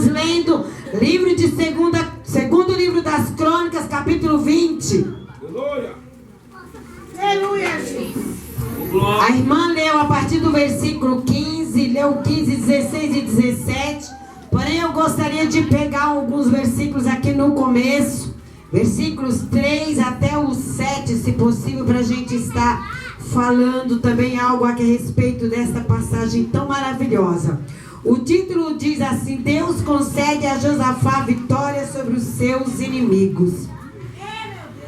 estamos lendo livro de segundo livro das Crônicas, capítulo 20. Aleluia. Aleluia. A irmã leu a partir do versículo 15, leu 15, 16 e 17. Porém, eu gostaria de pegar alguns versículos aqui no começo, versículos 3 até o 7, se possível, para a gente estar falando também algo a respeito desta passagem tão maravilhosa. O título diz assim: Deus concede a Josafá vitória sobre os seus inimigos.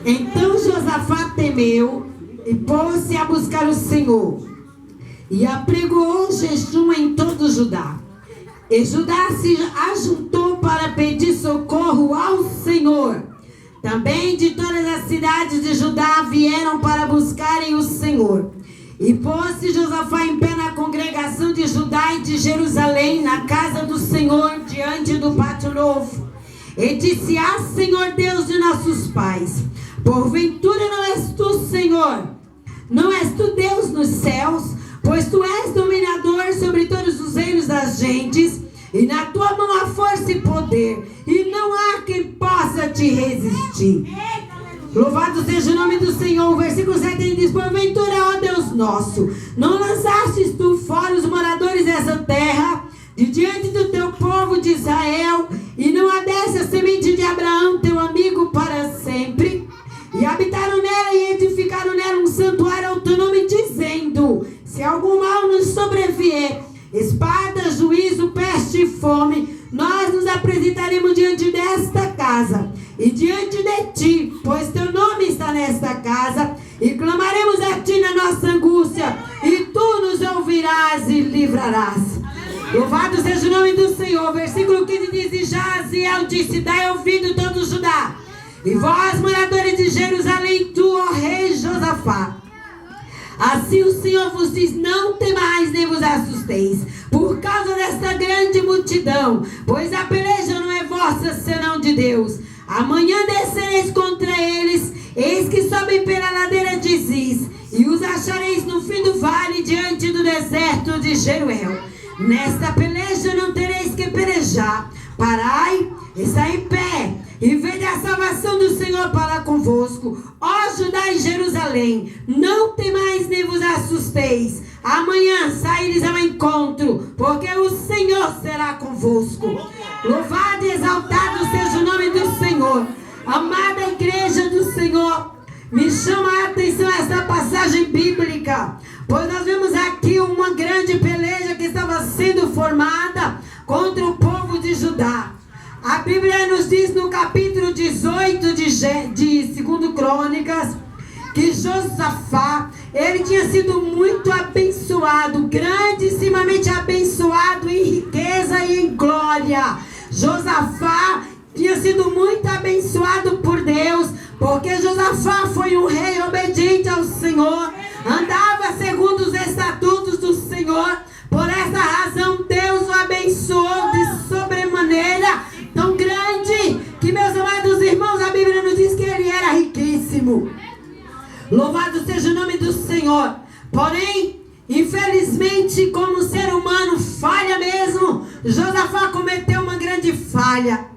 Então Josafá temeu e pôs-se a buscar o Senhor, e apregoou jejum em todo Judá. E Judá se ajuntou para pedir socorro ao Senhor. Também de todas as cidades de Judá vieram para buscarem o Senhor. E pôs-se Josafá em pé na congregação de Judá e de Jerusalém, na casa do Senhor, diante do pátio novo. E disse: Ah, Senhor Deus de nossos pais, porventura não és tu, Senhor? Não és tu Deus nos céus? Pois tu és dominador sobre todos os reinos das gentes, e na tua mão há força e poder, e não há quem possa te resistir. Louvado seja o nome do Senhor. O versículo 7 diz: Porventura, ó Deus nosso, não lançastes tu fora os moradores dessa terra, de diante do teu povo de Israel, e não adesse a semente de Abraão, teu amigo, para sempre? E habitaram nela e edificaram nela um santuário ao teu nome, dizendo: Se algum mal nos sobrevier, espada, juízo, peste e fome, nós nos apresentaremos diante desta casa e diante de ti, pois teu nome está nesta casa, e clamaremos a ti na nossa angústia, e tu nos ouvirás e livrarás. Louvado seja o nome do Senhor. Versículo 15 diz: E Jaziel disse: Dai ouvido todo Judá, e vós, moradores de Jerusalém, tu, ó rei Josafá. Assim o Senhor vos diz: Não temais nem vos assusteis por causa desta grande multidão, pois a peleja não é vossa, senão de Deus. Amanhã descereis contra eles, eis que sobem pela ladeira de Ziz, e os achareis no fim do vale, diante do deserto de Jeruel. Nesta peleja não tereis que pelejar. Parai, está em pé, e vede a salvação do Senhor para convosco, ó Judá e Jerusalém. Não temais nem vos assusteis. Amanhã saíres ao encontro, porque o Senhor será convosco. Louvado e exaltado seja o nome do Senhor. Amada igreja do Senhor, me chama a atenção essa passagem bíblica, pois nós vemos aqui uma grande peleja que estava sendo formada contra o povo de Judá. A Bíblia nos diz no capítulo 18 de 2 Crônicas que Josafá, ele tinha sido muito abençoado, grandissimamente abençoado em riqueza e em glória. Josafá tinha sido muito abençoado por Deus, porque Josafá foi um rei obediente ao Senhor, andava segundo os estatutos do Senhor. Por essa razão Deus o abençoou de sobremaneira tão grande, que, meus amados irmãos, a Bíblia nos diz que ele era riquíssimo. Louvado seja o nome do Senhor. Porém, infelizmente, como ser humano falha mesmo, Josafá cometeu uma grande falha.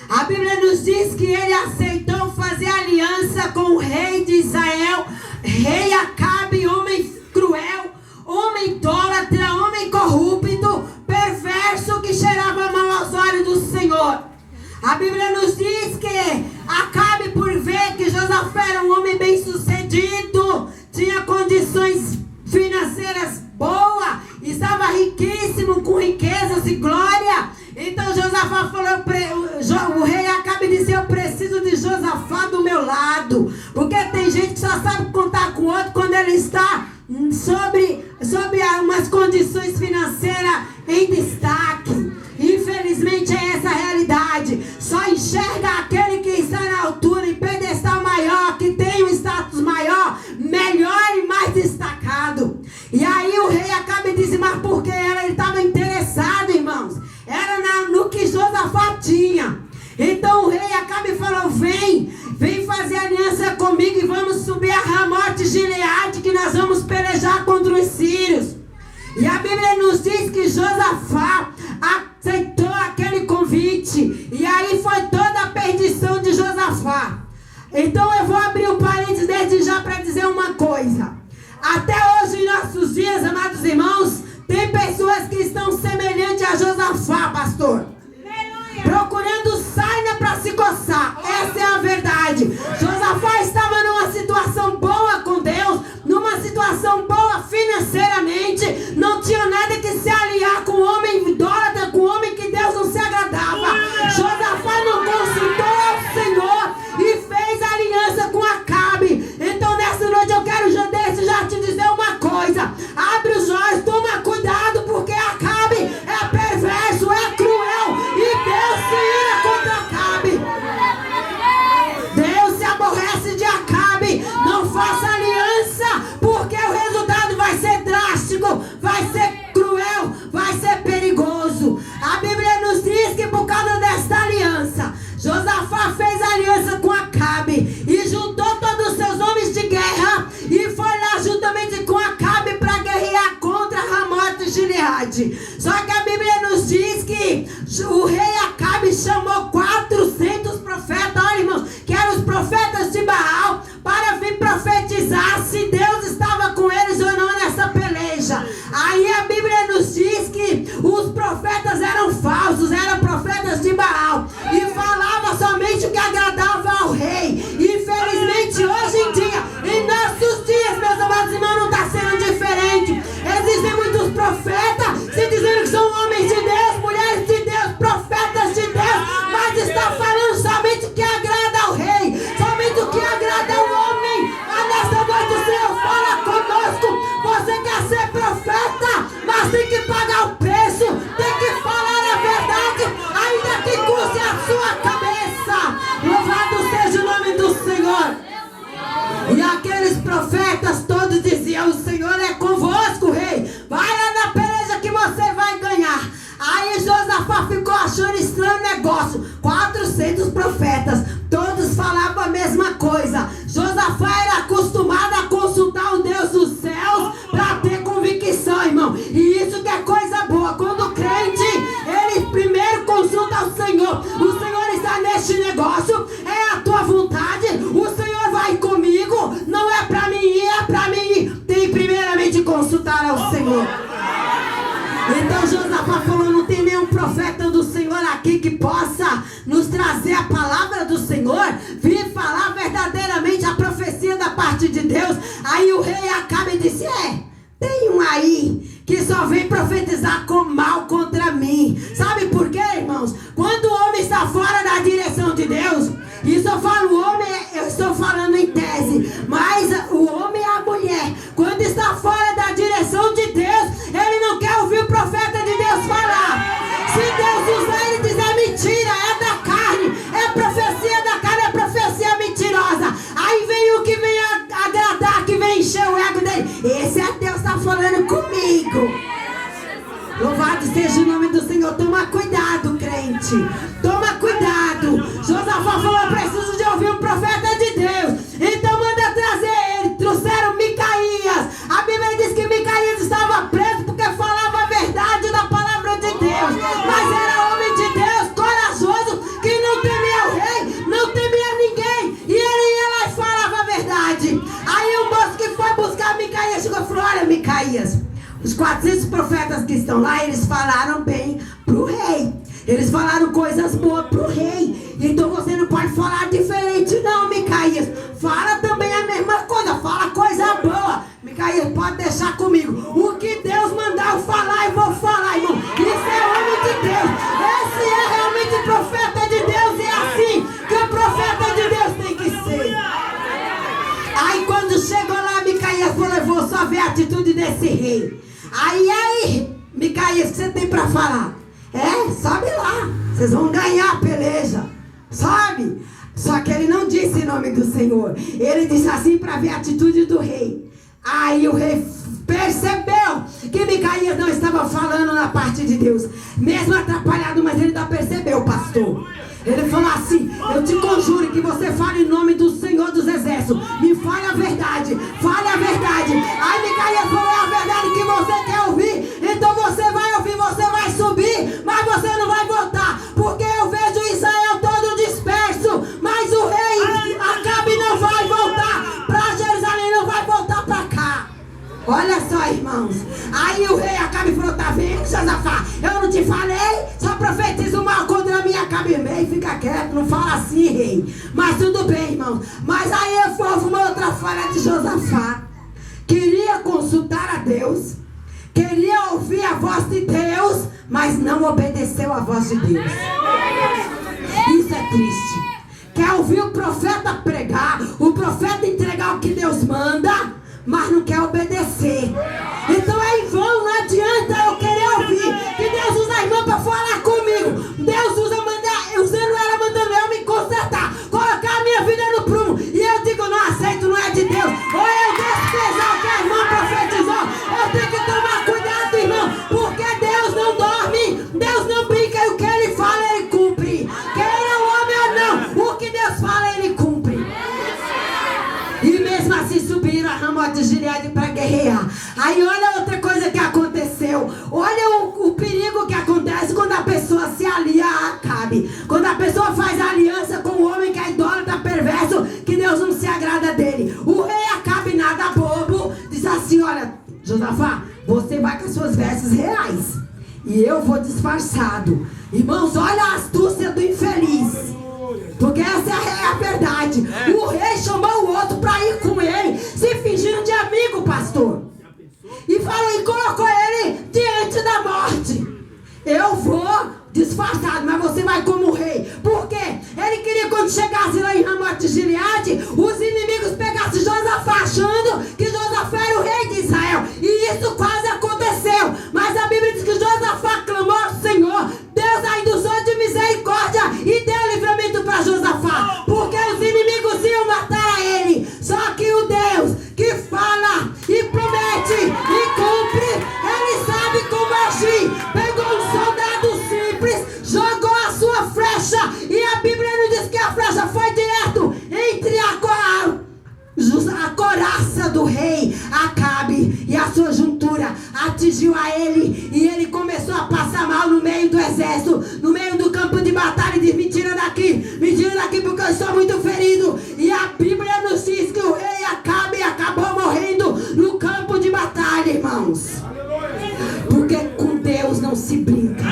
A Bíblia nos diz que ele aceitou fazer aliança com o rei de Israel, rei Acabe, homem cruel, homem idólatra, homem corrupto, perverso, que cheirava mal aos olhos do Senhor. A Bíblia nos diz que Acabe, por ver que Josafá era um homem bem sucedido, tinha condições financeiras boas, estava riquíssimo, com riquezas e glória. Então Josafá falou, o rei Acabe disse: Eu preciso de Josafá do meu lado, porque tem gente que só sabe contar com o outro quando ele está sobre umas condições financeiras em destaque. Infelizmente é essa a realidade. Só enxerga aquele que está na altura, em pedestal maior, que tem um status maior, melhor e mais destacado. E aí o rei Acabe disse: Mas por que ele estava interessado, irmãos? Era no que Josafá tinha. Então o rei Acabe falou: Vem fazer aliança comigo e vamos subir a Ramote Gileade, que nós vamos pelejar contra os sírios. E a Bíblia nos diz que Josafá aceitou aquele convite. 7. E aí foi toda a perdição de Josafá. Então eu vou abrir um parênteses desde já para dizer uma coisa. Até hoje, em nossos dias, amados irmãos, tem pessoas que estão semelhantes a Josafá, pastor. Procurando sarna para se coçar. Essa é a verdade. Josafá estava numa situação boa com Deus, numa situação boa financeiramente. Não tinha nada que se aliar com o homem idólatra, com o homem que Deus não se agradava. Josafá não consultou ao Senhor e fez aliança com Acabe. Então nessa noite eu quero já te dizer uma coisa. Abre os olhos, toma cuidado, porque Acabe é perverso, é cruel, e Deus se ira contra Acabe. Deus se aborrece de Acabe. Não faça aliança, porque o resultado vai ser drástico, vai ser cruel, vai ser perigoso. A Bíblia nos diz que por causa desta aliança, Josafá fez aliança com Acabe e juntou todos os seus homens de guerra e foi lá juntamente com Acabe para guerrear contra Ramote e Gileade. Só que a Bíblia nos diz que o rei Acabe chamou 400 profetas, olha irmãos, que eram os profetas de Baal, para vir profetizar se Deus estava com eles ou não nessa peleja. Aí a Bíblia nos diz que os profetas eram falsos, eram profetas de Baal e falavam somente o que agradava ao rei. Infelizmente hoje em dia, em nossos dias, meus amados irmãos, não está sendo diferente. Existem muitos profetas se dizendo que são homens de Deus, mulheres de Deus, profetas de Deus, mas está falando somente o que agrada ao rei, somente o que agrada ao homem. Mas nessa noite o Senhor fala conosco. Você quer ser profeta, mas tem que pagar o preço, tem que falar a verdade, ainda que custe a sua cabeça. Louvado seja o nome do Senhor. E aqueles profetas todos diziam: o Senhor é convosco, rei, vai lá na peleja que você vai ganhar. Aí Josafá ficou achando estranho o negócio. 400 profetas, todos falavam a mesma coisa. Josafá era acostumado a consultar o Deus dos céus para ter convicção, irmão. E isso que é coisa boa. Quando o crente, ele primeiro consulta ao Senhor. O Senhor está neste negócio, é a tua vontade, o Senhor vai comigo, não é para mim ir, é para mim ir. Tem primeiramente consultar ao Senhor. Então Josafá falou: não tem nenhum profeta do Senhor aqui que possa nos trazer a palavra do Senhor, vir falar verdadeiramente a profecia da parte de Deus. Aí o rei Acabe disse: tem um aí que só vem profetizar com mal contra mim. Sabe por quê, irmãos? Quando o homem está fora da direção de Deus, isso eu falo homem, eu estou falando em tese, mas o homem e a mulher, quando está fora da direção de Deus, ele não quer ouvir o profeta de Deus falar. Se Deus usar, ele diz: é mentira, é da carne, é profecia da carne, é profecia mentirosa. Aí vem o que vem agradar, que vem encher o ego dele. Esse é Deus, está falando comigo. Louvado seja o nome do Senhor. Toma cuidado, crente, toma cuidado. Josafá falou: eu preciso de ouvir um profeta de Deus, então manda trazer ele. Trouxeram Micaías. A Bíblia diz que Micaías estava preso porque falava a verdade da palavra de Deus, mas era homem de Deus, corajoso, que não temia o rei, não temia ninguém, e ele ia lá e falava a verdade. Aí o moço que foi buscar Micaías chegou e falou: olha, Micaías, os 400 profetas que estão lá, eles falaram bem pro rei. Eles falaram coisas boas pro rei. Então você não pode falar diferente não, Micaías. Fala também a mesma coisa, fala coisa boa. Micaías, pode deixar comigo. O que Deus mandar eu falar, eu vou falar, irmão. Isso é homem de Deus. Esse é realmente profeta de Deus. E é assim que o profeta de Deus tem que ser. Aí quando chegou lá, Micaías falou: eu vou só ver a atitude desse rei. Aí, Micaías, o que você tem para falar? Sobe lá, vocês vão ganhar a peleja, sabe? Só que ele não disse em nome do Senhor, ele disse assim para ver a atitude do rei. Aí o rei percebeu que Micaías não estava falando na parte de Deus, mesmo atrapalhado, mas ele ainda percebeu, pastor. Ele falou assim: eu te conjuro que você fale em nome do Senhor dos Exércitos, me fale a verdade, fale a verdade. Aí Micaías falou: é a verdade que você quer ouvir, então você vai ouvir, você vai subir, mas você não vai voltar, porque eu vejo fica quieto, não fala assim, rei. Mas tudo bem, irmão. Mas aí houve uma outra falha de Josafá. Queria consultar a Deus, queria ouvir a voz de Deus, mas não obedeceu a voz de Deus. Isso é triste. Quer ouvir o profeta pregar, o profeta entregar o que Deus manda, mas não quer obedecer. Então é em vão, não adianta eu querer ouvir que Deus usa a irmã para falar comigo. Deus usando ela, mandando eu me consertar, colocar a minha vida no prumo. E eu digo, não aceito, não é de Deus. Ou eu desprezar o que a irmã profetizou. Eu tenho que tomar cuidado, irmão, porque Deus não dorme, Deus não brinca, e o que Ele fala, Ele cumpre. Queira o homem ou não, o que Deus fala, Ele cumpre. E mesmo assim subiram a Ramote de Gileade para guerrear. Aí olha outra coisa que aconteceu. Olha o perigo que acontece quando a pessoa se alia a Acabe. Quando a pessoa faz aliança com o homem que é idólatra, perverso, que Deus não se agrada dele. O rei Acabe, nada bobo, disse assim, olha, Josafá, você vai com as suas vestes reais e eu vou disfarçado. Irmãos, olha a astúcia do infeliz. Porque essa é a verdade. O rei chamou o outro para ir com ele, se fingindo de amigo, pastor. E falou, e colocou ele diante da morte. Eu vou disfarçado, mas você vai como rei. Por quê? Ele queria, quando chegasse lá em Ramote de Gileade, os inimigos pegassem Josafá, achando que Josafá era o rei de Israel. E isso quase aconteceu. Mas a Bíblia diz que Josafá clamou ao Senhor. Deus ainda usou de misericórdia e deu livramento para Josafá, porque os inimigos iam matar a ele. Só que o Deus que fala e promete e cumpre, Ele sabe como agir. Pegou um soldado simples, jogou a sua flecha, e a Bíblia não diz que a flecha foi direto entre a coraça do rei Acabe, e a sua juntura atingiu a ele, e ele começou a passar mal no meio do exército, no meio do campo de batalha, e diz, me tira daqui porque eu estou muito ferido. E a Bíblia nos diz que o rei Acabe acabou morrendo no campo de batalha, irmãos. Porque com Deus não se brinca.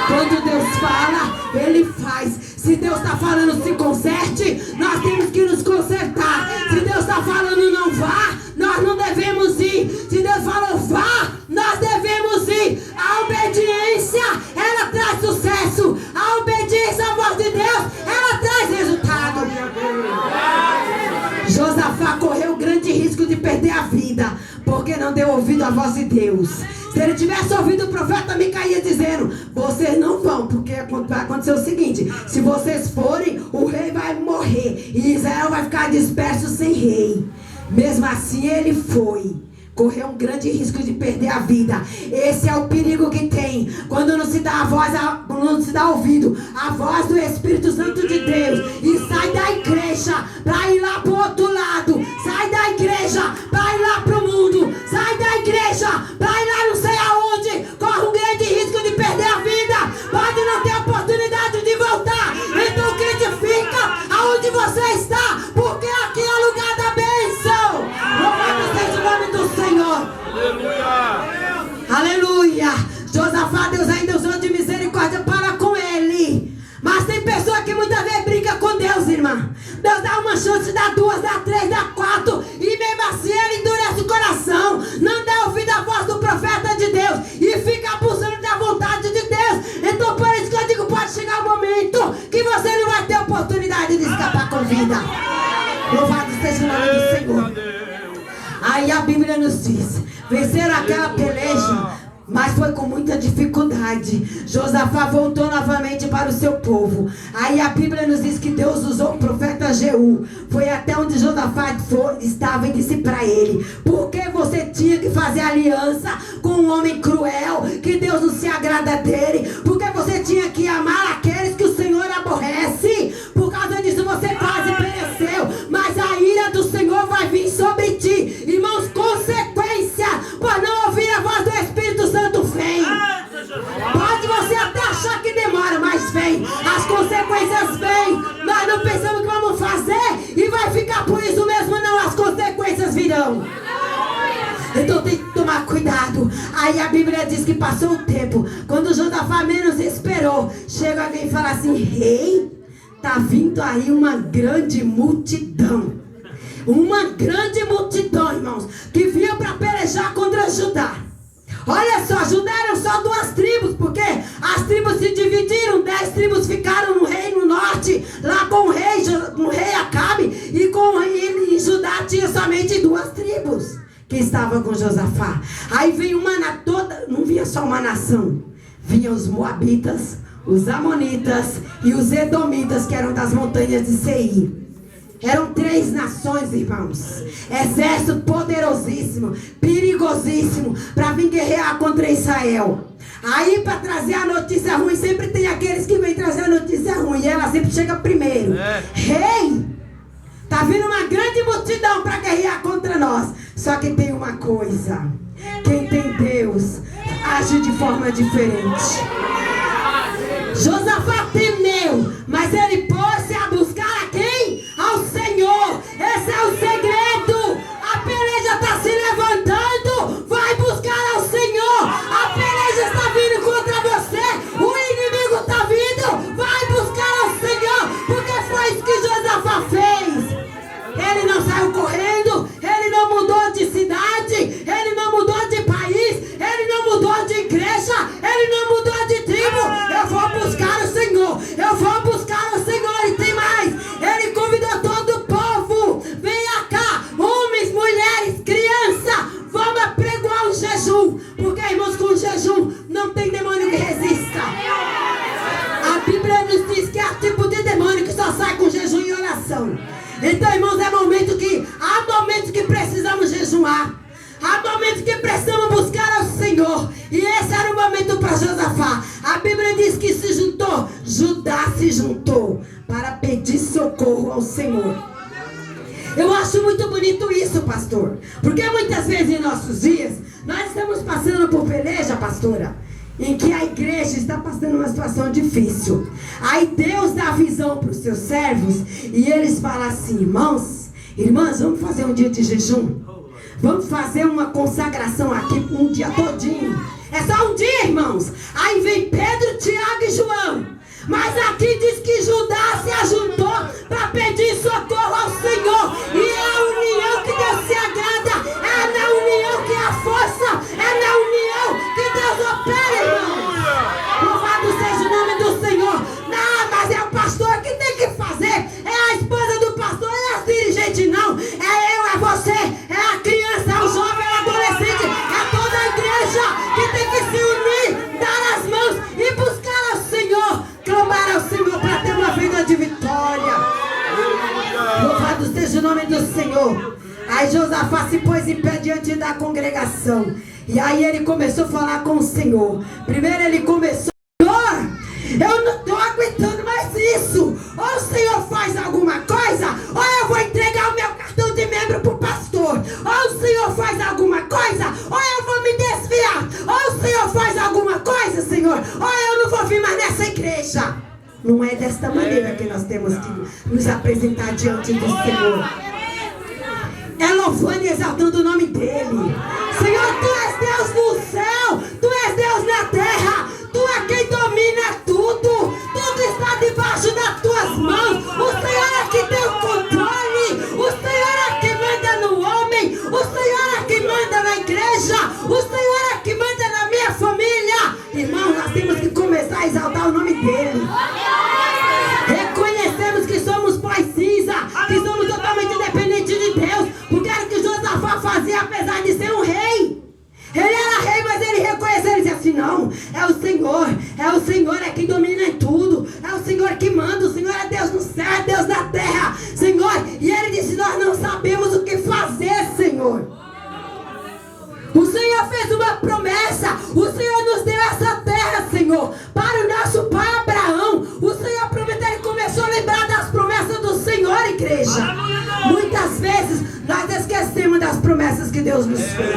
Quando Deus fala, Ele faz. Se Deus está falando, se conserte, nós temos que nos consertar. Se Deus está falando, não vá, nós não devemos ir. Se Deus falou, vá, nós devemos ir. A obediência, ela traz sucesso. A obediência à voz de Deus, ela traz resultado. Josafá correu grande risco de perder a vida, porque não deu ouvido à voz de Deus. Se ele tivesse ouvido o profeta Micaías dizendo, vocês não vão, porque vai acontecer o seguinte, se vocês forem, o rei vai morrer e Israel vai ficar disperso sem rei. Mesmo assim ele foi. Correu um grande risco de perder a vida. Esse é o perigo que tem quando não se dá a voz, não se dá ouvido a voz do Espírito Santo de Deus, e sai da igreja para ir lá para o outro lado, sai da igreja para ir lá para o mundo, sai da igreja para ir lá não sei aonde, corre um grande risco de perder a vida, pode não ter oportunidade de voltar. Então crente, fica aonde você está, porque aqui é o lugar da bênção. Louvado seja o nome do Senhor. Aleluia. Aleluia. Josafá, Deus ainda usou de misericórdia para com ele. Mas tem pessoa que muitas vezes brinca com Deus, irmã. Deus dá uma chance, dá duas, dá três, dá quatro, e mesmo assim ele endurece o coração, não dá ouvido à voz do profeta de Deus e fica abusando da vontade de Deus. Então por isso que eu digo, pode chegar o momento que você não vai ter oportunidade de escapar com vida. Louvado seja o nome do Senhor. Aí a Bíblia nos diz, venceram aquela peleja, mas foi com muita dificuldade. Josafá voltou novamente para o seu povo. Aí a Bíblia nos diz que Deus usou o profeta Jeú. Foi até onde Josafá estava e disse para ele, por que você tinha que fazer aliança com um homem cruel, que Deus não se agrada dele? Por que você tinha que amar aqueles que o Senhor aborrece? Por causa disso você quase pereceu, mas a ira do Senhor vai vir sobre ti. Irmãos, consequência por não ouvir a voz do Espírito Santo vem. Pode você até achar que demora, mas vem. As consequências vêm. Nós não pensamos que vamos fazer e vai ficar por isso mesmo, não. As consequências virão. Então tem que tomar cuidado. Aí a Bíblia diz que passou o tempo, quando Josafá menos esperou, chega alguém e fala assim, rei, Tá vindo aí uma grande multidão. Uma grande multidão, irmãos, que vinha para pelejar contra Judá. Olha só, Judá eram só 2 tribos, porque as tribos se dividiram. 10 tribos ficaram no reino norte, lá com o rei Acabe, e com ele, e Judá tinha somente 2 tribos que estavam com Josafá. Aí veio não vinha só uma nação, vinham os moabitas, os amonitas e os edomitas, que eram das montanhas de Seir. Eram 3 nações, irmãos. Exército poderosíssimo, perigosíssimo, para vir guerrear contra Israel. Aí, para trazer a notícia ruim, sempre tem aqueles que vêm trazer a notícia ruim, e ela sempre chega primeiro. Rei, tá vindo uma grande multidão para guerrear contra nós. Só que tem uma coisa: quem tem Deus age de forma diferente. Josafá temeu, mas ele pôs-se a buscar a quem? Ao Senhor. Esse é o segredo. A peleja está se levantando. Vai buscar ao Senhor. A peleja está vindo contra você. O inimigo está vindo. Vai buscar ao Senhor, porque foi isso que Josafá fez. Ele não saiu correndo. Ele não mudou de cidade. Ele não mudou de país. Ele não mudou de igreja. Ele não mudou de tribo. Eu vou buscar o Senhor. Eu vou buscar o Senhor. E tem mais. Ele convidou todo o povo. Venha cá, homens, mulheres, criança. Vamos apregoar o jejum. Porque, irmãos, com o jejum não tem demônio que resista. A Bíblia nos diz que há tipo de demônio que só sai com jejum e oração. Então, irmãos, há momentos que precisamos jejuar. Há momentos que precisamos buscar ao Senhor. E esse era o momento para Josafá. A Bíblia diz que Judá se juntou para pedir socorro ao Senhor. Eu acho muito bonito isso, pastor. Porque muitas vezes em nossos dias, nós estamos passando por peleja, pastora, em que a igreja está passando uma situação difícil. Aí Deus dá visão para os seus servos e eles falam assim: irmãs, vamos fazer um dia de jejum. Vamos fazer uma consagração aqui um dia todinho. É só um dia, irmãos. Aí vem Pedro, Tiago e João. Mas aqui diz que Judá se ajuntou para pedir socorro ao Senhor. E é a união que Deus se agrada. É na união que há força. É na união que Deus opera, irmão. Louvado seja o nome do Senhor. Não, mas é o pastor que tem que fazer. É a esposa do pastor, é a dirigente, não. É eu, é você, é a criança, é o jovem, é o adolescente. É toda a igreja que tem que se unir, dar as mãos e buscar ao Senhor. Clamar ao Senhor para ter uma vida de vitória. Louvado seja o nome do Senhor. Aí Josafá se pôs em pé diante da congregação. E aí ele começou a falar com o Senhor. Primeiro ele começou: Senhor, eu não estou aguentando mais isso. Ou o Senhor faz alguma coisa, ou eu vou entregar o meu cartão de membro para o pastor. Ou o Senhor faz alguma coisa, ou eu vou me desviar. Ou o Senhor faz alguma coisa, Senhor, ou eu não vou vir mais nessa igreja. Não é desta maneira que nós temos que nos apresentar diante do Senhor. É louvando e exaltando o nome dele. Senhor, tu és Deus no céu, tu és Deus na terra, tu é quem domina tudo. Tudo está debaixo das tuas mãos. O Senhor é que tem o controle. O Senhor é que manda no homem. O Senhor é que manda na igreja. O Senhor é que manda na minha família. Irmãos, nós temos que começar a exaltar o nome dele. Reconhecemos que somos pós cinza, que somos totalmente dependentes de Deus. Porque era o que Josafá fazia, apesar de ser um rei. Ele era rei, mas ele reconheceu. Ele disse assim: não, é o Senhor é quem domina em tudo. É o Senhor que manda. O Senhor é Deus no céu, é Deus na terra, Senhor. E ele disse: nós não sabemos o que fazer, Senhor. O Senhor fez uma promessa. O Senhor nos deu essa terra, Senhor, para o nosso pai Abraão. O Senhor prometeu. Ele começou a lembrar das promessas do Senhor, igreja. Muitas vezes nós esquecemos das promessas que Deus nos fez.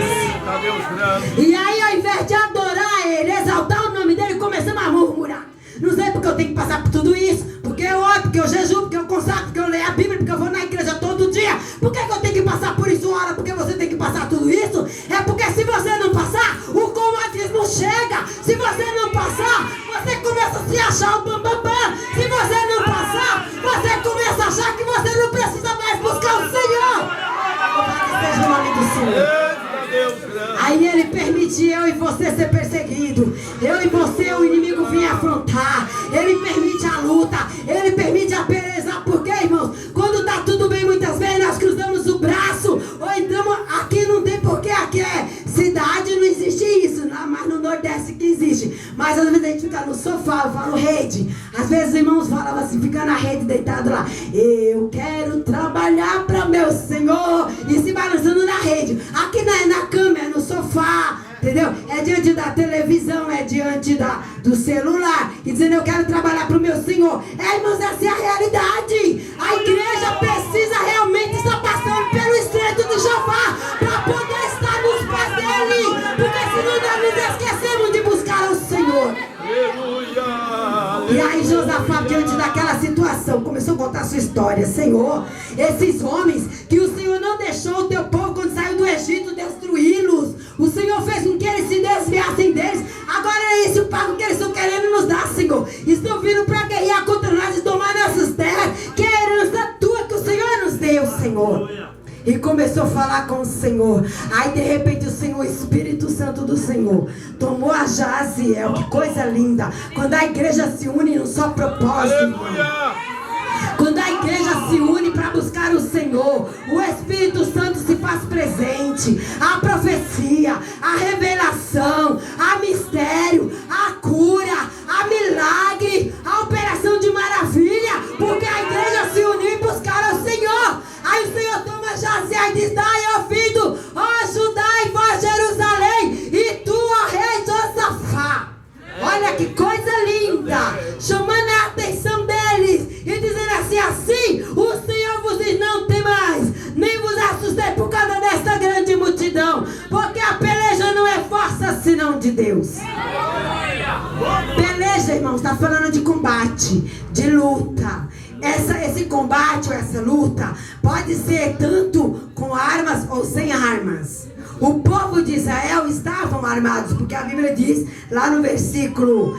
E aí, ao invés de adorar Ele, exaltar o nome dEle, começamos a murmurar. Não sei porque eu tenho que passar por tudo isso. Porque eu oro, porque eu jejuo, porque eu consagro, porque eu leio a Bíblia, porque eu vou na igreja todo dia. Por que eu tenho que passar por isso? Ora, porque você tem que passar tudo isso? É porque se você não passar, o comodismo chega. Se você não passar, você começa a se achar o bambambam. Se você não passar, permite eu e você ser perseguido. Eu e você, o inimigo vem afrontar. Ele permite a luta. Ele permite a pereza. Por quê, irmãos? Quando tá tudo bem, muitas vezes nós cruzamos o braço. Ou então, aqui não tem porquê. Aqui é cidade, não existe isso. Não, mas no Nordeste que existe. Mas às vezes a gente fica no sofá, eu falo rede. Às vezes os irmãos falavam assim, fica na rede deitado lá. Eu quero trabalhar para meu Senhor. E se balançando na rede. Aqui não é na cama, é no sofá. Entendeu? É diante da televisão, é diante do celular. E dizendo, eu quero trabalhar para o meu Senhor. Irmãos, essa é a realidade. A igreja precisa realmente estar passando pelo estreito de Jeová para poder estar nos pés dele. Porque senão nós nos esquecemos de buscar o Senhor. E aí Josafá, diante daquela situação, começou a contar a sua história. Senhor, esses homens que o Senhor não deixou o teu povo quando saiu do Egito destruí-los. O Senhor fez com que eles se desviassem deles. Agora é esse o pago que eles estão querendo nos dar, Senhor. Estão vindo para guerrear contra nós e tomar nossas terras, que é a herança tua que o Senhor nos deu, Senhor. E começou a falar com o Senhor. Aí de repente o Senhor, o Espírito Santo do Senhor, tomou a Jaziel. Que coisa linda. Quando a igreja se une num só propósito. Quando a igreja se une para buscar o Senhor, o Espírito Santo se faz presente. A profecia, a revelação, a mistério, a cura, a milagre, a operação de maravilha. Porque a igreja se uniu e buscaram o Senhor. Aí o Senhor toma Jaziel e diz, dai ouvido, ó Judá e vós Jerusalém, e tu, ó rei Josafá. Olha que coisa linda, chamando a atenção deles e dizendo assim, o Senhor vos diz, não temais, nem vos assustei por causa desta grande multidão, porque a peleja não é força senão de Deus. Peleja, irmãos, está falando de combate, de luta. Esse combate ou essa luta pode ser tanto com armas ou sem armas. O povo de Israel estavam armados, porque a Bíblia diz lá no versículo,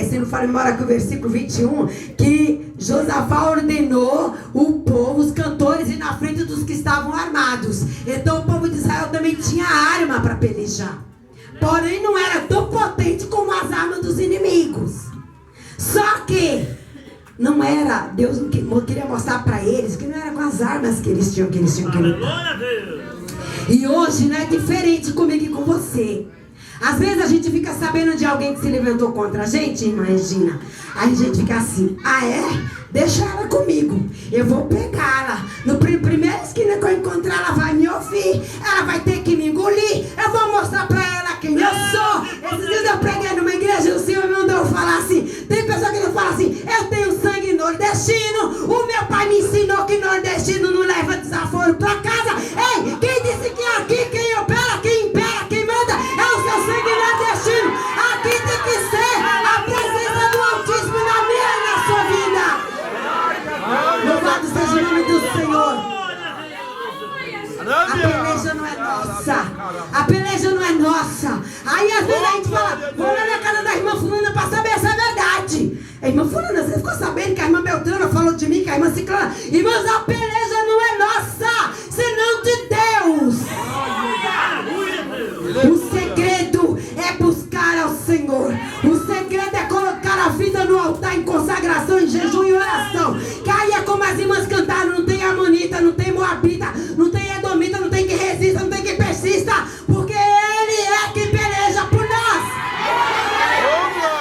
se não falo memória que o versículo 21, que Josafá ordenou o povo, os cantores, ir na frente dos que estavam armados. Então o povo de Israel também tinha arma para pelejar. Porém não era tão potente como as armas dos inimigos. Só que não era, Deus não queria mostrar para eles que não era com as armas que eles tinham que lutar. E hoje não é diferente comigo e com você. Às vezes a gente fica sabendo de alguém que se levantou contra a gente, irmã Regina. Aí a gente fica assim, deixa ela comigo, eu vou pegá-la. No primeira esquina que eu encontrar, ela vai me ouvir, ela vai ter que me engolir. Eu vou mostrar pra ela quem eu sou. Esses dias eu preguei numa igreja e o Senhor me mandou falar assim. Tem pessoa que não fala assim, eu tenho sangue nordestino, o meu pai me ensinou que nordestino não leva desaforo pra casa. Ei, quem disse que aqui quem opera, quem impera, quem manda é o seu sangue nordestino. Aqui tem que ser a presença do Altíssimo na minha e na sua vida. Louvado seja o nome do Senhor. A peleja não é nossa. A peleja não é nossa. Aí às vezes a gente fala, vou lá na casa da irmã fulana para saber se é verdade. A irmã fulana, você ficou sabendo que a irmã Beltrana falou de mim, que a irmã Ciclana. Irmãos, a peleja não é nossa, senão de Deus. O segredo é buscar ao Senhor. O segredo é colocar a vida no altar em consagração, em jejum e oração. Que aí é como as irmãs cantaram, não tem amonita, não tem moabita, não tem edomita, não tem que resista, não tem que persista, porque Ele é quem peleja por nós.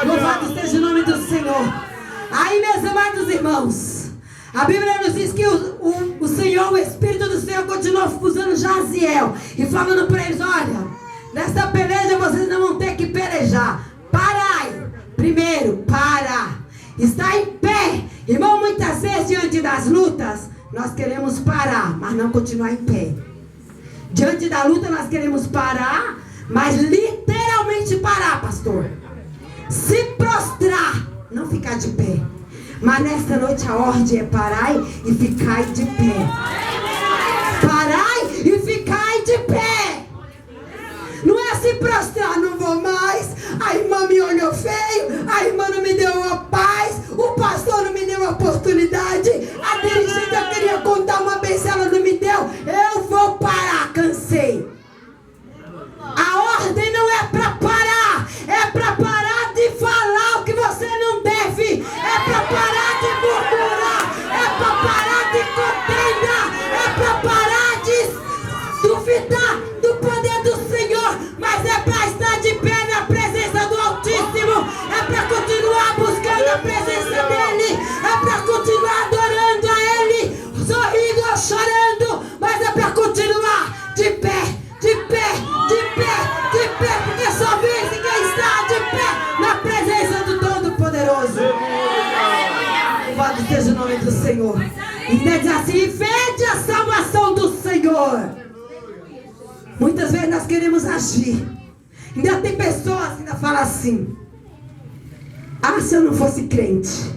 Louvado seja o nome do Senhor. Aí, meus amados irmãos, a Bíblia nos diz que o Senhor, o Espírito do Senhor continuou usando Jaziel e falando para eles, olha, nessa peleja vocês não vão ter que pelejar. Parai. Primeiro, para. Está em pé. Irmão, muitas vezes diante das lutas, nós queremos parar, mas não continuar em pé. Diante da luta nós queremos parar, mas literalmente parar, pastor. Se prostrar, não ficar de pé. Mas nesta noite a ordem é parar e ficar de pé. Parar e ficar de pé. Não é se prostrar, não vou mais. A irmã me olhou feio, a irmã não me deu uma paz, o pastor não me deu uma oportunidade, a dirigente eu queria contar uma bênção, ela não me deu. Eu vou parar, cansei. A ordem não é para Louvado seja o nome do Senhor. E ainda diz assim: vede a salvação do Senhor. Muitas vezes nós queremos agir. Ainda tem pessoas que ainda falam assim: ah, se eu não fosse crente,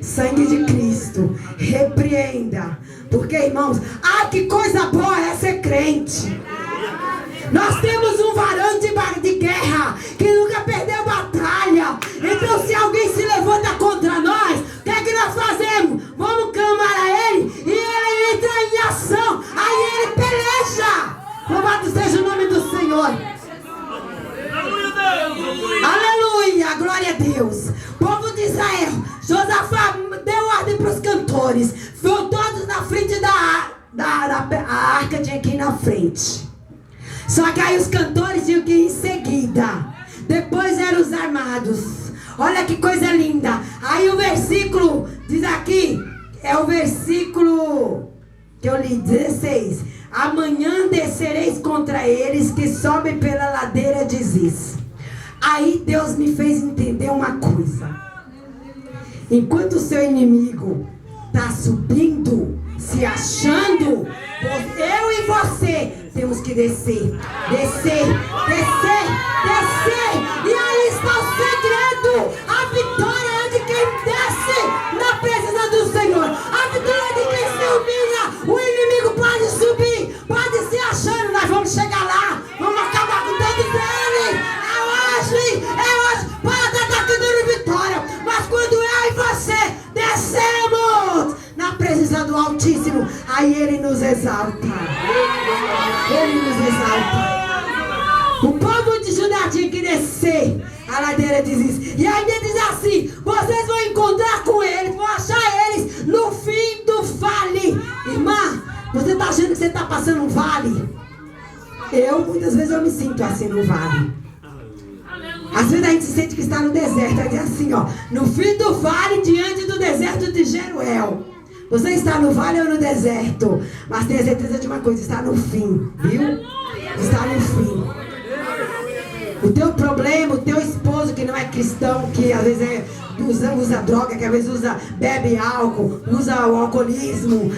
sangue de Cristo, repreenda. Porque, irmãos, que coisa boa é ser crente. Nós temos um varão de guerra que nunca perdeu batalha. Então, se alguém se levanta contra nós, o que é que nós fazemos? Vamos clamar a ele e ele entra em ação. Aí ele peleja. Louvado seja o nome do Senhor. Aleluia, glória a Deus. Povo de Israel, Josafá deu ordem para os cantores. Foram todos na frente a arca tinha que ir na frente. Só que aí os cantores tinham que ir em seguida. Depois eram os armados. Olha que coisa linda. Aí o versículo diz aqui, é o versículo que eu li, 16. Amanhã descereis contra eles que sobem pela ladeira de Ziz. Aí Deus me fez entender uma coisa. Enquanto o seu inimigo está subindo, se achando, eu e você temos que descer. Descer, descer, descer. E aí está o segredo. A vitória é de quem desce na presença do Senhor. A vitória é de quem se humilha. O inimigo pode subir, pode se achando. Nós vamos chegar lá, vamos acabar com todos eles. É hoje, pode estar dando vitória. Mas quando eu e você descemos na presença do Altíssimo, aí Ele nos exalta. Ele nos exalta. O povo de Judá tinha que descer a ladeira de Ziz. E ainda diz assim: vocês vão encontrar com eles, vão achar eles no fim do vale. Irmã, você está achando que você está passando um vale? Muitas vezes eu me sinto assim no vale. Às vezes a gente sente que está no deserto. Aí diz assim, ó: no fim do vale, diante do deserto de Jeruel. Você está no vale ou no deserto? Mas tenha certeza de uma coisa: está no fim, viu? Está no fim. O teu problema, o teu esposo que não é cristão, que às vezes usa droga, que às vezes bebe álcool, usa o alcoolismo,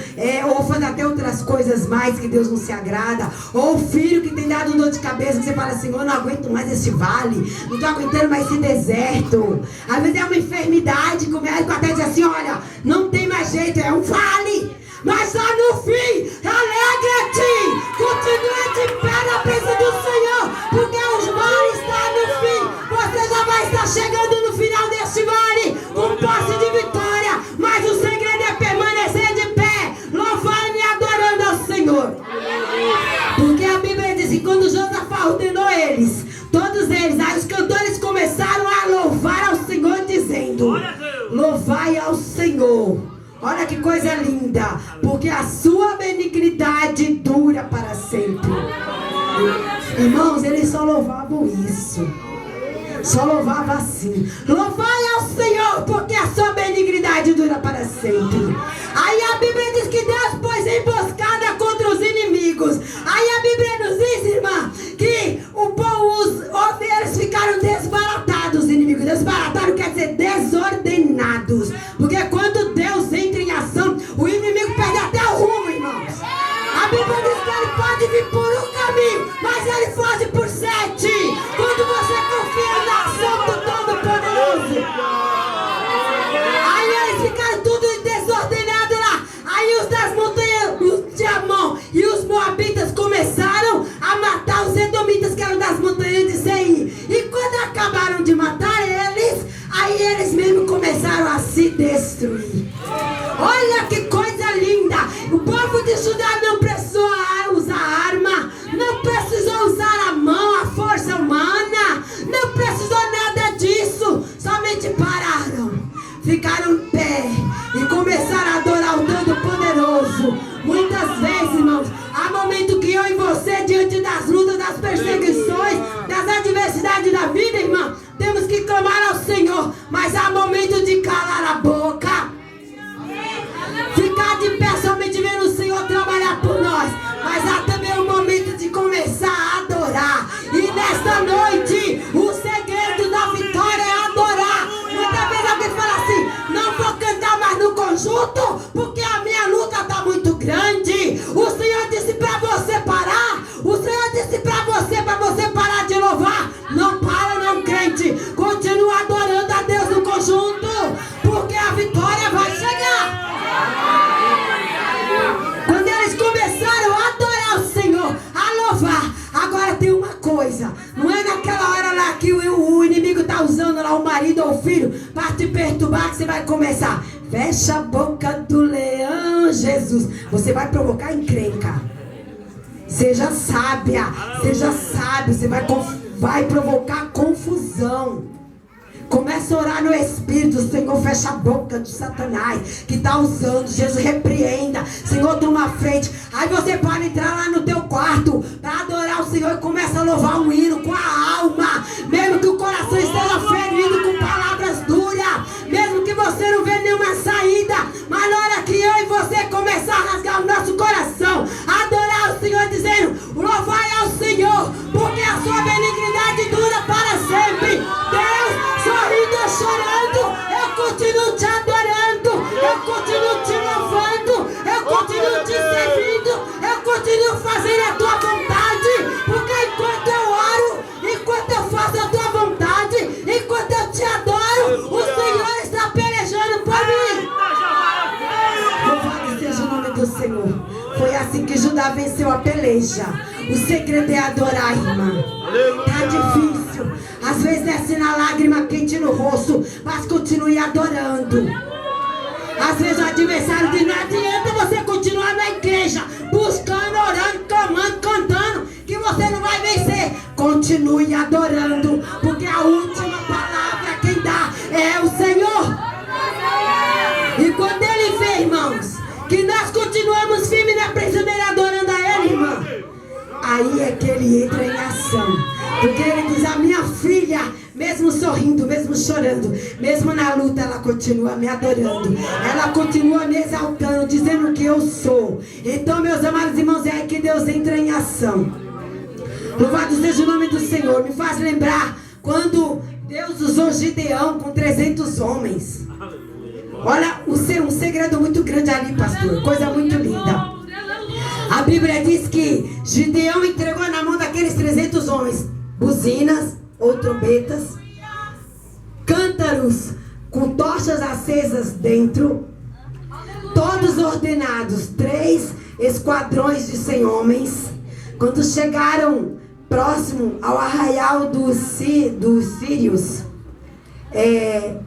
ou faz até outras coisas mais que Deus não se agrada, ou o filho que tem dado dor de cabeça, que você fala assim: eu não aguento mais esse vale, não estou aguentando mais esse deserto. Às vezes é uma enfermidade que o médico até diz assim: olha, não tem mais jeito, é um vale. Mas lá no fim, alegra-te, continua de pé na presença do Senhor, porque o vale está no fim. Você já vai estar chegando no final desse vale com posse de vitória. Mas o segredo é permanecer de pé, louvando e adorando ao Senhor. Porque a Bíblia diz que quando Josafá ordenou eles, todos eles, aí os cantores começaram a louvar ao Senhor, dizendo: louvai ao Senhor. Olha que coisa linda, porque a sua benignidade dura para sempre. Irmãos, eles só louvavam isso. Só louvava assim: louvai ao Senhor, porque a sua benignidade dura para sempre. Aí a Bíblia diz que Deus pôs emboscada contra os inimigos. Aí a Bíblia nos diz, irmã, que eles ficaram desbaratados, os inimigos. Desbaratado quer dizer desordenados. Porque quando Deus entra em ação, o inimigo perde até o rumo, irmãos. A Bíblia diz que ele pode vir por um caminho, mas ele foge por 7. Quando você confia na ação do Todo-Poderoso, aí eles ficaram tudo desordenados. conjunto, porque a minha luta está muito grande. O Senhor disse para você parar. O Senhor disse para você parar de louvar. Não para não, crente. Continua adorando a Deus no conjunto, porque a vitória vai chegar. Quando eles começaram a adorar o Senhor, a louvar. Agora tem uma coisa. Não é naquela hora lá que o inimigo está usando lá o marido ou o filho para te perturbar que você vai começar. Fecha a boca do leão, Jesus. Você vai provocar encrenca. Seja sábia, seja sábio. Você vai provocar confusão. Começa a orar no Espírito. Senhor, fecha a boca de Satanás que está usando. Jesus, repreenda. Senhor, toma a frente. Aí você pode entrar lá no teu quarto para adorar o Senhor e começa a louvar um hino com a alma. Mesmo que o coração esteja ferido com palavras duras. Mesmo que você não vê nenhuma saída. Mas na hora que eu e você começar a rasgar o nosso coração, adorar o Senhor dizendo, louvai ao Senhor, porque a sua benignidade dura para sempre. Deus, sorrindo ou chorando, eu continuo te adorando, eu continuo te louvando, eu continuo te servindo, eu continuo fazendo a tua vontade, porque enquanto eu oro, enquanto eu faço a tua vontade, enquanto eu te adoro, o Senhor está pelejando por mim. Louvado seja o nome do Senhor. Foi assim que Judá venceu a peleja. O segredo é adorar, irmã. Tá difícil. Às vezes desce na lágrima quente no rosto, mas continue adorando. Às vezes o adversário diz, não adianta você continuar na igreja, buscando, orando, clamando, cantando, que você não vai vencer. Continue adorando, porque a última palavra quem dá é o Senhor. E quando Ele vê, irmãos, que nós continuamos firmes na presença dele, adorando a Ele, irmã, aí é que Ele entra em ação. Porque Ele diz, a minha filha, mesmo sorrindo, mesmo chorando, mesmo na luta, ela continua me adorando. Ela continua me exaltando, dizendo que eu sou. Então, meus amados irmãos, é aí que Deus entra em ação. Louvado seja o nome do Senhor. Me faz lembrar quando Deus usou Gideão com 300 homens. Olha, um segredo muito grande ali, pastor. Coisa muito linda. A Bíblia diz que Gideão entregou na mão daqueles 300 homens buzinas ou trombetas, cântaros com tochas acesas dentro, todos ordenados, 3 esquadrões de 100 homens. Quando chegaram próximo ao arraial dos sírios,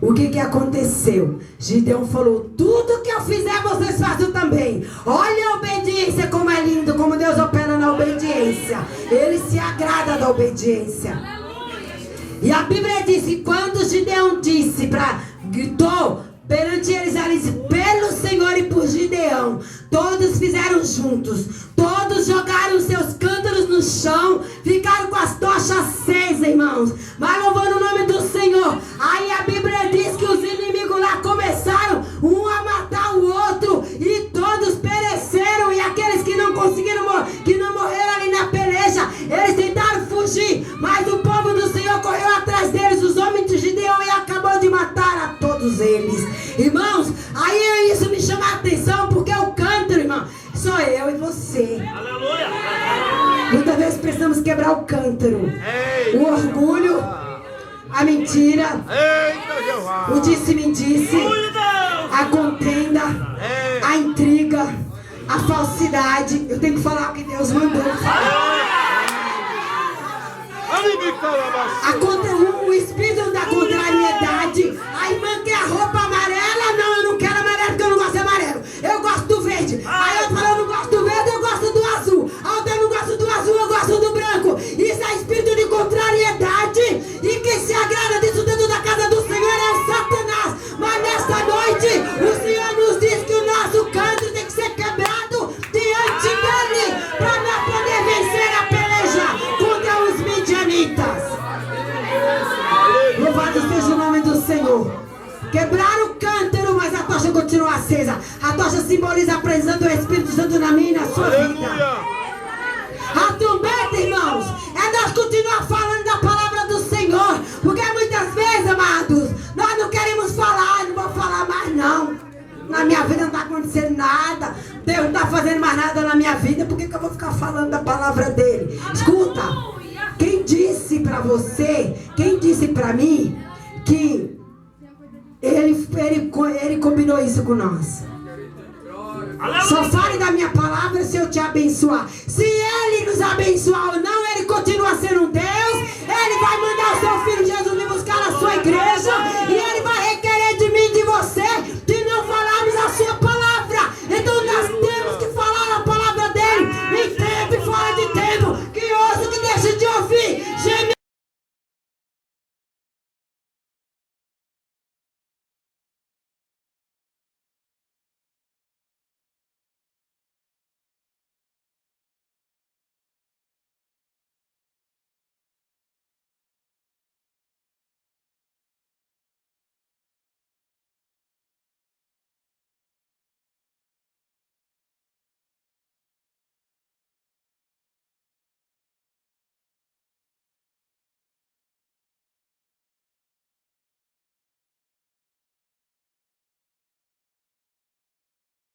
o que aconteceu? Gideão falou, tudo que eu fizer vocês fazem também. Olha a obediência, como é lindo, como Deus opera na obediência. Ele se agrada da obediência. E a Bíblia diz que quando Gideão gritou perante eles, ela disse, pelo Senhor e por Gideão, todos fizeram juntos, todos jogaram seus cântaros no chão, ficaram com as tochas acesas, irmãos, vai louvando o nome do Senhor. Aí a Bíblia diz que os inimigos lá começaram um a matar o outro, e todos pereceram, e aqueles que não conseguiram, que não morreram ali na peleja, eles tentaram fugir, mas o povo do Senhor correu atrás deles, os homens de Gideão, e acabou de matar a todos eles. Irmãos, aí isso me chama a atenção, porque o cântaro, irmão, sou eu e você. Aleluia. Muitas vezes precisamos quebrar o cântaro. O orgulho, a mentira, o disse-me-disse, a contenda, a intriga, a falsidade. Eu tenho que falar o que Deus mandou falar. O espírito da contrariedade. A irmã quer a roupa amarela. Não, eu não quero amarelo porque eu não gosto de amarelo. Eu gosto do verde. Aí eu falo, eu não gosto do verde, eu gosto do azul. A outra, eu não gosto do azul, eu gosto do branco. Isso é espírito de contrariedade. E quem se agrada disso dentro da casa do Senhor é o Satanás. Mas nesta noite, o Senhor nos diz que o nosso canto tem que ser quebrado diante dele, para nós poder vencer a peleja contra os midianitas. Louvado seja o nome do Senhor. Quebraram o cântaro, mas a tocha continua acesa. A tocha simboliza a presença do Espírito Santo na minha e na sua vida. A trombeta, irmãos, é nós continuar falando da palavra do Senhor. Porque muitas vezes, amados, nós não queremos falar, não vou falar mais não. Na minha vida não está acontecendo nada. Deus não está fazendo mais nada na minha vida. Por que eu vou ficar falando da palavra dele? Escuta. Quem disse para você, quem disse para mim que ele combinou isso com nós? Só fale da minha palavra se eu te abençoar. Se ele nos abençoar ou não, ele continua sendo um Deus. Ele vai mandar o seu filho Jesus vir buscar a sua igreja.